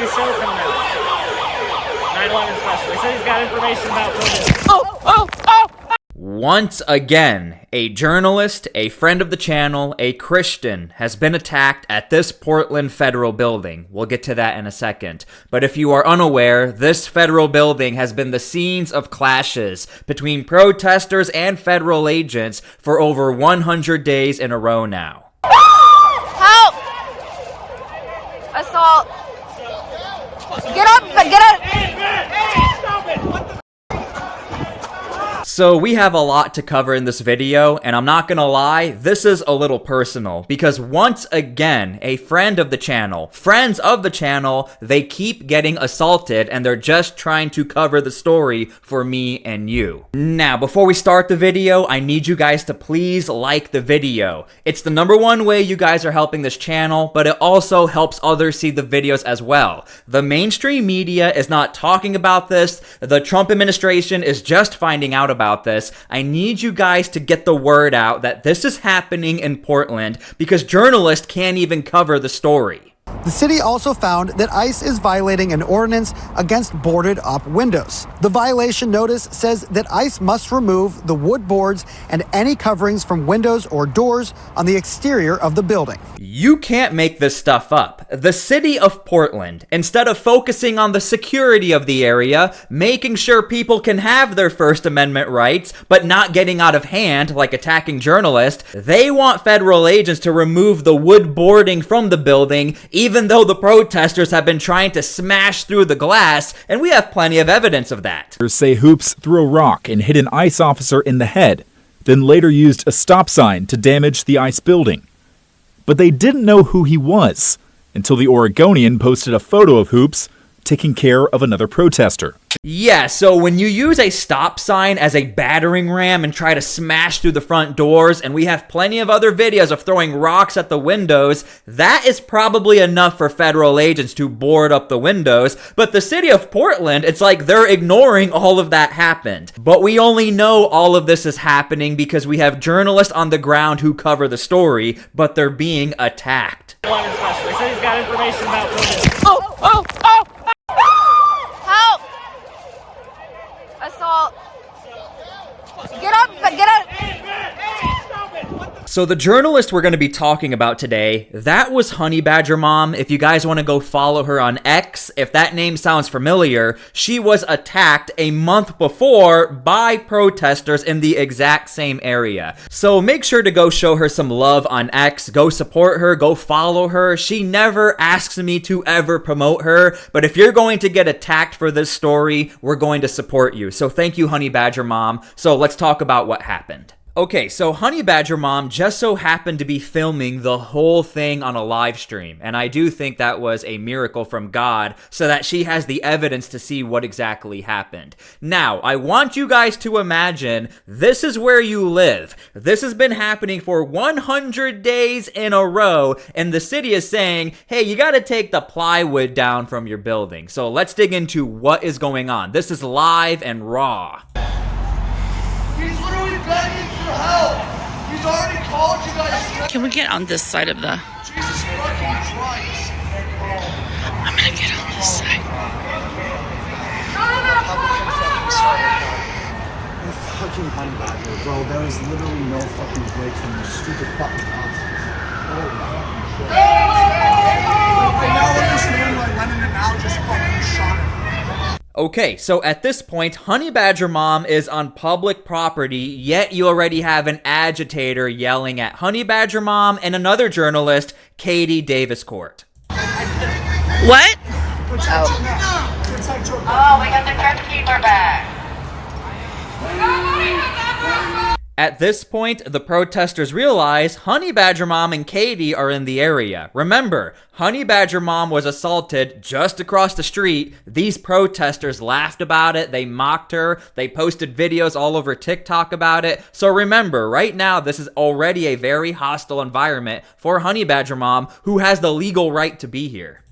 new show coming out. 9/11 special. He said he's got information about police. Once again, a journalist, a friend of the channel, a Christian has been attacked at this Portland federal building. We'll get to that in a second. But if you are unaware, this federal building has been the scenes of clashes between protesters and federal agents for over 100 days in a row now. Help! Assault! Get up! Get up! So we have a lot to cover in this video, and I'm not gonna lie, this is a little personal, because once again, a friends of the channel, they keep getting assaulted, and they're just trying to cover the story for me and you. Now, before we start the video, I need you guys to please like the video. It's the #1 way you guys are helping this channel, but it also helps others see the videos as well. The mainstream media is not talking about this, the Trump administration is just finding out about this. I need you guys to get the word out that this is happening in Portland because journalists can't even cover the story. The city also found that ICE is violating an ordinance against boarded up windows. The violation notice says that ICE must remove the wood boards and any coverings from windows or doors on the exterior of the building. You can't make this stuff up. The city of Portland, instead of focusing on the security of the area, making sure people can have their First Amendment rights, but not getting out of hand like attacking journalists, they want federal agents to remove the wood boarding from the building, even though the protesters have been trying to smash through the glass, and we have plenty of evidence of that. Say Hoops threw a rock and hit an ICE officer in the head, then later used a stop sign to damage the ICE building. But they didn't know who he was until the Oregonian posted a photo of Hoops taking care of another protester. Yeah, so when you use a stop sign as a battering ram and try to smash through the front doors, and we have plenty of other videos of throwing rocks at the windows, that is probably enough for federal agents to board up the windows. But the city of Portland, it's like they're ignoring all of that happened. But we only know all of this is happening because we have journalists on the ground who cover the story, but they're being attacked. 9/11 special. He said he's got information about police. Help! Assault! Get up! Get up! So the journalist we're going to be talking about today, that was Honey Badger Mom. If you guys want to go follow her on X, if that name sounds familiar, she was attacked a month before by protesters in the exact same area. So make sure to go show her some love on X, go support her, go follow her. She never asks me to ever promote her, but if you're going to get attacked for this story, we're going to support you. So thank you, Honey Badger Mom. So let's talk about what happened. Okay, so Honey Badger Mom just so happened to be filming the whole thing on a live stream, and I do think that was a miracle from God so that she has the evidence to see what exactly happened. Now, I want you guys to imagine this is where you live. This has been happening for 100 days in a row, and the city is saying, hey, you gotta take the plywood down from your building. So let's dig into what is going on. This is live and raw. He's literally begging for help. He's already called you guys. Can we get on this side of the... Jesus fucking Christ. I'm gonna get on this side. You fucking Honey Badger, bro. There is literally no fucking break from your stupid fucking house. I now understand why Lennon and Al just fucking shot him. Okay, so at this point, Honey Badger Mom is on public property, yet you already have an agitator yelling at Honey Badger Mom and another journalist, Katie Davis Court. What? Oh, we got the drug keeper back. At this point, the protesters realize Honey Badger Mom and Katie are in the area. Remember, Honey Badger Mom was assaulted just across the street. These protesters laughed about it, they mocked her, they posted videos all over TikTok about it. So remember, right now, this is already a very hostile environment for Honey Badger Mom, who has the legal right to be here.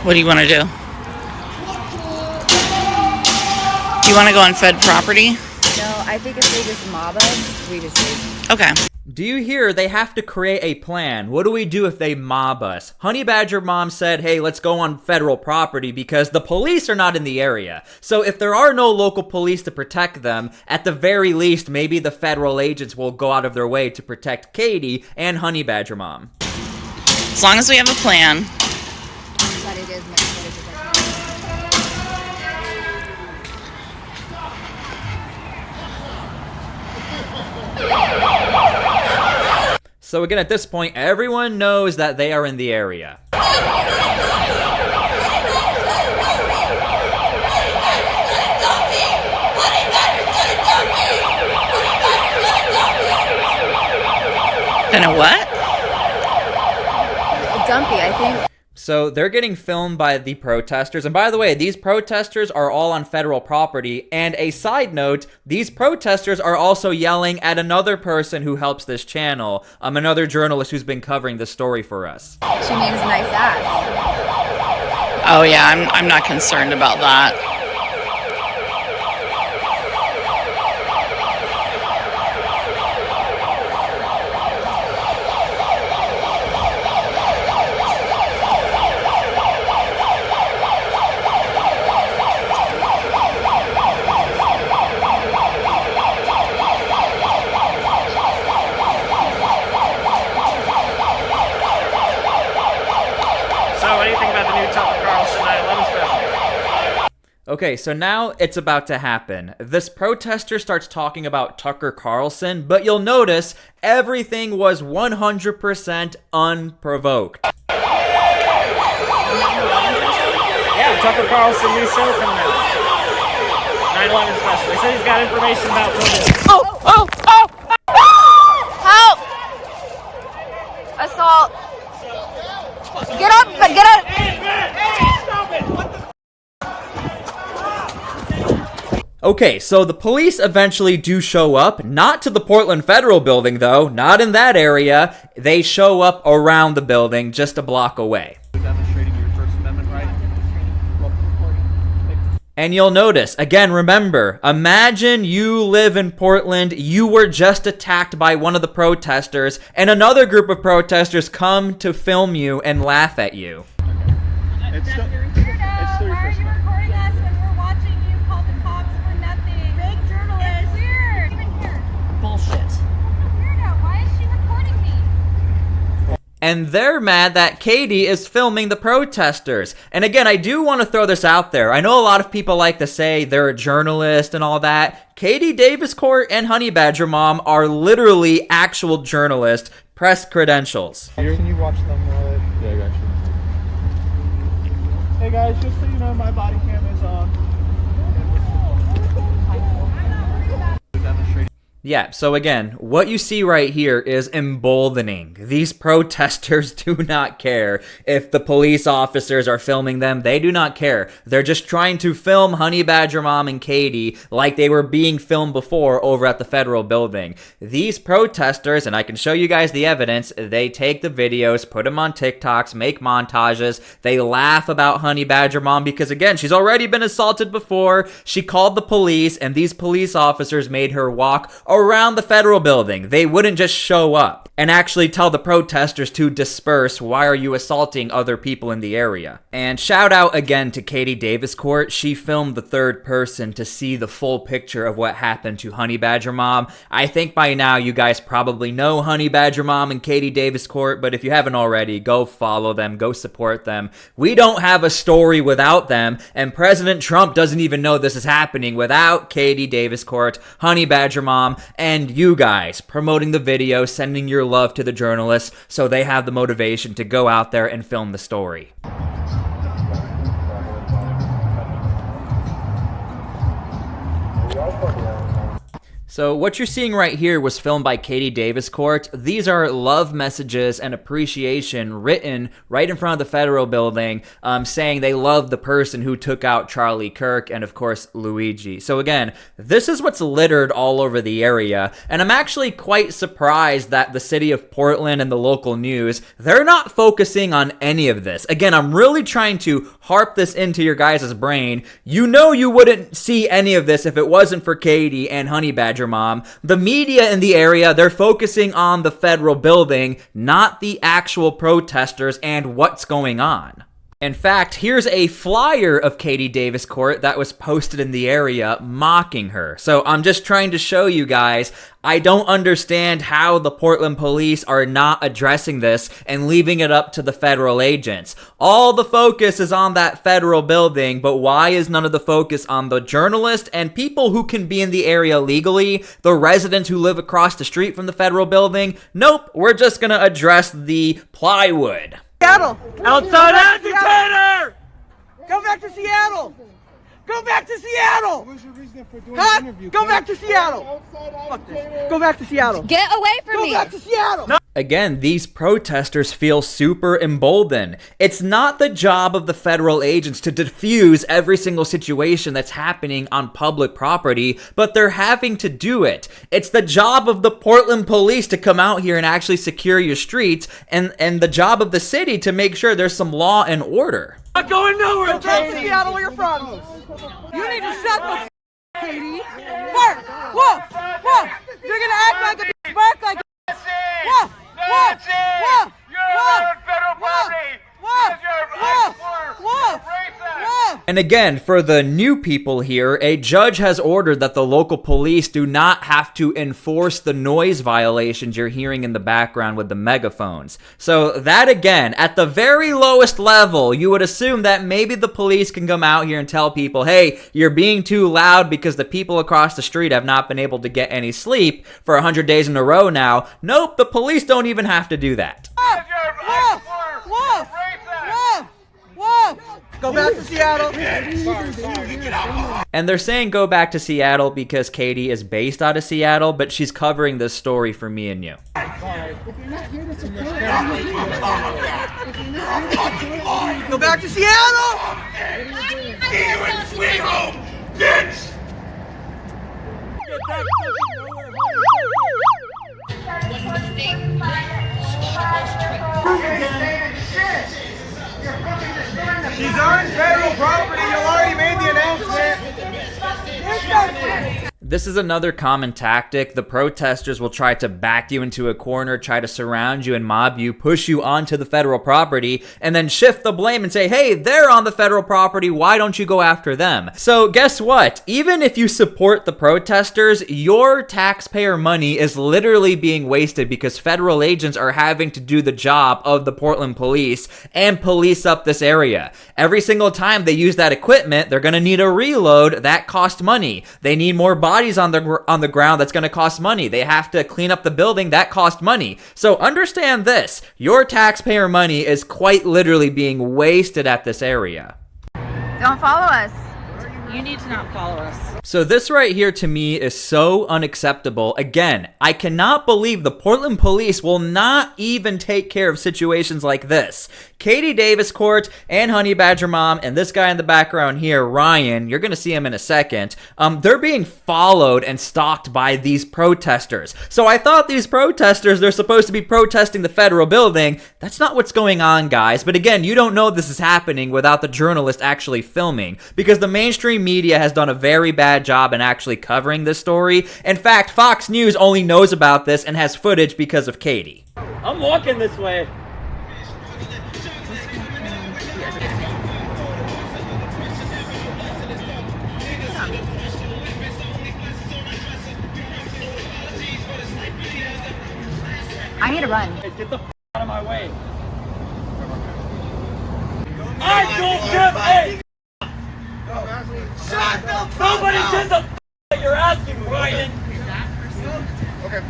What do you want to do? Do you want to go on Fed property? No, I think if they just mob us, we just leave. Okay. Do you hear? They have to create a plan. What do we do if they mob us? Honey Badger Mom said, hey, let's go on federal property because the police are not in the area. So if there are no local police to protect them, at the very least, maybe the federal agents will go out of their way to protect Katie and Honey Badger Mom. As long as we have a plan. But it is much better to So again, at this point, everyone knows that they are in the area. Gonna what? Dumpy, I think. So they're getting filmed by the protesters. And by the way, these protesters are all on federal property. And a side note, these protesters are also yelling at another person who helps this channel. Another journalist who's been covering the story for us. She means nice ass. Oh yeah, I'm not concerned about that. Okay, so now it's about to happen. This protester starts talking about Tucker Carlson, but you'll notice everything was 100% unprovoked. Yeah, Tucker Carlson, new show coming out. 9/11 special. They said he's got information about police. Help! Assault! Get up! Get up! Okay, so the police eventually do show up, not to the Portland Federal Building though, not in that area. They show up around the building, just a block away. Demonstrating your First Amendment right. And you'll notice, again, remember, imagine you live in Portland, you were just attacked by one of the protesters, and another group of protesters come to film you and laugh at you. It's still your First Amendment. Recording us when we're watching you call the cops for nothing. Big journalist. It's weird. Even here. Bullshit. Weirdo. Why is she recording me? And they're mad that Katie is filming the protesters. And again, I do want to throw this out there. I know a lot of people like to say they're a journalist and all that. Katie Davis Court and Honey Badger Mom are literally actual journalists, press credentials. Can you watch them? Yeah, I got you. Hey guys, just so you know, my body cam is on. Yeah, so again, what you see right here is emboldening. These protesters do not care if the police officers are filming them. They do not care. They're just trying to film Honey Badger Mom and Katie like they were being filmed before over at the federal building. These protesters, and I can show you guys the evidence, they take the videos, put them on TikToks, make montages. They laugh about Honey Badger Mom because, again, she's already been assaulted before. She called the police, and these police officers made her walk around the federal building. They wouldn't just show up and actually tell the protesters to disperse. Why are you assaulting other people in the area? And shout out again to Katie Davis Court. She filmed the third person to see the full picture of what happened to Honey Badger Mom. I think by now you guys probably know Honey Badger Mom and Katie Davis Court, but if you haven't already, go follow them, go support them. We don't have a story without them, and President Trump doesn't even know this is happening without Katie Davis Court, Honey Badger Mom, and you guys promoting the video, sending your love to the journalists so they have the motivation to go out there and film the story. So what you're seeing right here was filmed by Katie Davis Court. These are love messages and appreciation written right in front of the federal building, saying they love the person who took out Charlie Kirk and, of course, Luigi. So again, this is what's littered all over the area, and I'm actually quite surprised that the city of Portland and the local news, they're not focusing on any of this. Again, I'm really trying to harp this into your guys' brain. You know you wouldn't see any of this if it wasn't for Katie and Honey Badger Mom. The media in the area, they're focusing on the federal building, not the actual protesters and what's going on. In fact, here's a flyer of Katie Davis Court that was posted in the area mocking her. So I'm just trying to show you guys, I don't understand how the Portland police are not addressing this and leaving it up to the federal agents. All the focus is on that federal building, but why is none of the focus on the journalist and people who can be in the area legally, the residents who live across the street from the federal building? Nope, we're just gonna address the plywood. Seattle! Outside agitator! Go back to Seattle! Go back to Seattle! What was your reason for doing the interview? Go back to Seattle! Fuck this. Go back to Seattle! Get away from me! Go back to Seattle! Again, these protesters feel super emboldened. It's not the job of the federal agents to defuse every single situation that's happening on public property, but they're having to do it. It's the job of the Portland police to come out here and actually secure your streets, and the job of the city to make sure there's some law and order. Not going nowhere, Go back to Katie! Seattle where you're from! You need to shut the f***, Katie! Bark! Woof! Woof! You're gonna act like a bitch! Bark like a bitch! Woof! Woof! Woof! You're on federal property! Woof! Woof! Woof! Woof! And again, for the new people here, a judge has ordered that the local police do not have to enforce the noise violations you're hearing in the background with the megaphones. So that again, at the very lowest level, you would assume that maybe the police can come out here and tell people, hey, you're being too loud because the people across the street have not been able to get any sleep for 100 days in a row now. Nope, the police don't even have to do that. Woof! Woof! Woof! Woof! Go back to Seattle. And they're saying go back to Seattle because Katie is based out of Seattle, but she's covering this story for me and you. Go back to Seattle. Sweet home, bitch! She's on federal property. You already made the announcement. This is another common tactic. The protesters will try to back you into a corner, try to surround you and mob you, push you onto the federal property, and then shift the blame and say, hey, they're on the federal property, why don't you go after them? So guess what? Even if you support the protesters, your taxpayer money is literally being wasted because federal agents are having to do the job of the Portland police and police up this area. Every single time they use that equipment, they're gonna need a reload. That costs money. They need more bodies on the ground. That's going to cost money. They have to clean up the building. That costs money. So understand this. Your taxpayer money is quite literally being wasted at this area. Don't follow us. You need to not follow us. So this right here to me is so unacceptable. Again, I cannot believe the Portland police will not even take care of situations like this. Katie Davis Court and Honey Badger Mom and this guy in the background here, Ryan, you're going to see him in a second. They're being followed and stalked by these protesters. So I thought these protesters, they're supposed to be protesting the federal building. That's not what's going on, guys. But again, you don't know this is happening without the journalist actually filming because the mainstream media has done a very bad job in actually covering this story. In fact, Fox News only knows about this and has footage because of Katie. I'm walking this way. I need to run. Hey, get the f out of my way. I don't give a Shut the fuck Nobody up. did the f that you're asking, Ryan. Okay.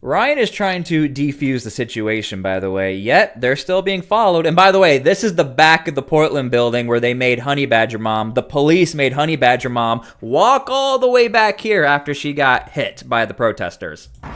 Ryan is trying to defuse the situation, by the way, yet they're still being followed. And by the way, this is the back of the Portland building where they made Honey Badger Mom. The police made Honey Badger Mom walk all the way back here after she got hit by the protesters. They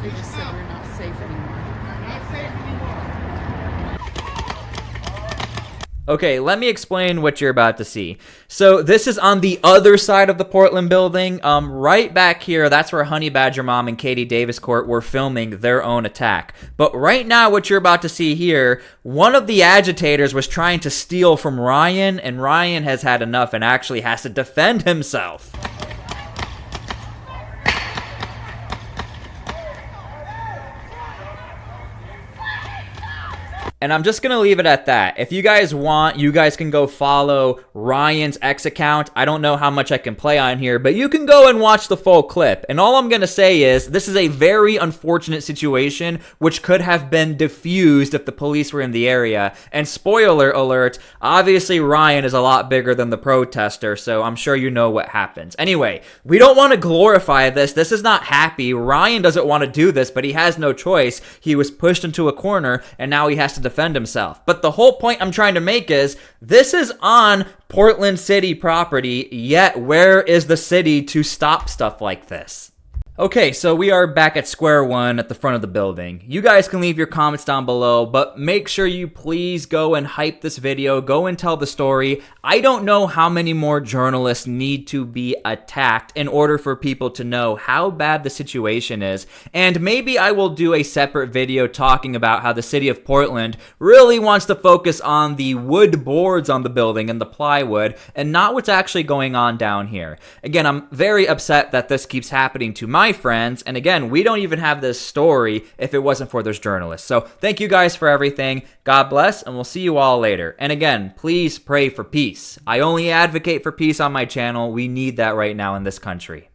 just said we're not safe anymore. Okay, let me explain what you're about to see. So this is on the other side of the Portland building. Right back here, that's where Honey Badger Mom and Katie Davis Court were filming their own attack. But right now, what you're about to see here, one of the agitators was trying to steal from Ryan, and Ryan has had enough and actually has to defend himself. And I'm just going to leave it at that. If you guys want, you guys can go follow Ryan's X account. I don't know how much I can play on here, but you can go and watch the full clip. And all I'm going to say is this is a very unfortunate situation which could have been diffused if the police were in the area. And spoiler alert, obviously Ryan is a lot bigger than the protester, so I'm sure you know what happens. Anyway, we don't want to glorify this. This is not happy. Ryan doesn't want to do this, but he has no choice. He was pushed into a corner, and now he has to defend himself. But the whole point I'm trying to make is this is on Portland City property, yet where is the city to stop stuff like this? Okay, so we are back at square one at the front of the building. You guys can leave your comments down below, but make sure you please go and hype this video, go and tell the story. I don't know how many more journalists need to be attacked in order for people to know how bad the situation is, and maybe I will do a separate video talking about how the city of Portland really wants to focus on the wood boards on the building and the plywood, and not what's actually going on down here. Again, I'm very upset that this keeps happening to my friends, and again, we don't even have this story if it wasn't for those journalists. So thank you guys for everything. God bless, and we'll see you all later. And again, please pray for peace. I only advocate for peace on my channel. We need that right now in this country.